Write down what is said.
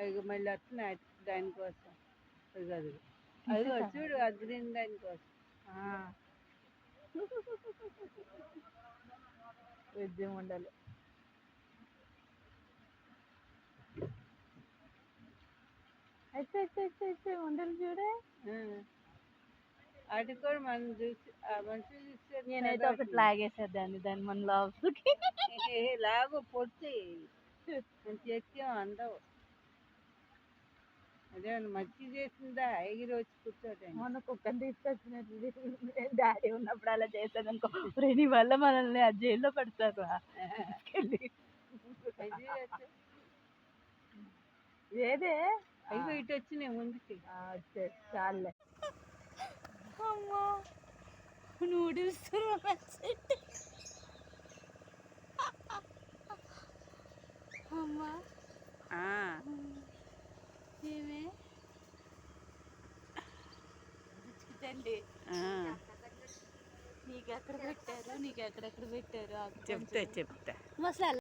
ఇక మళ్ళీ వస్తున్నాయి దానికోసం. ఇక అదిగో చూడు ఆ గ్రీన్ దానికోసం. విద్య ఉండాలి. అయితే ఉండలు చూడే. అది కూడా మనం చూసి మనుషులు చూస్తే నేనైతే ఒకటి లాగేసేదాన్ని దాన్ని మన లోపలికి. లాగు పొట్టి మంచి ఎక్కాం అందవు. అదే మంచి చేసిందా ఎగిరి వచ్చి కూర్చోటండి. మొన్న కుక్కని తీసుకొచ్చినట్లు డాడీ ఉన్నప్పుడు అలా చేసేది అనుకో. నీ వల్ల మనల్ని ఆ జైల్లో పెడతారు. ఏదే అయ్యో ఇటు వచ్చినాయి ముందుకి. వచ్చే చాలే. అమ్మా నూడిల్స్ అమ్మా ఏమే రుచికితండి. నీకు ఎక్కడ పెట్టారు, నీకు ఎక్కడెక్కడ పెట్టారు చెప్తా మసాలా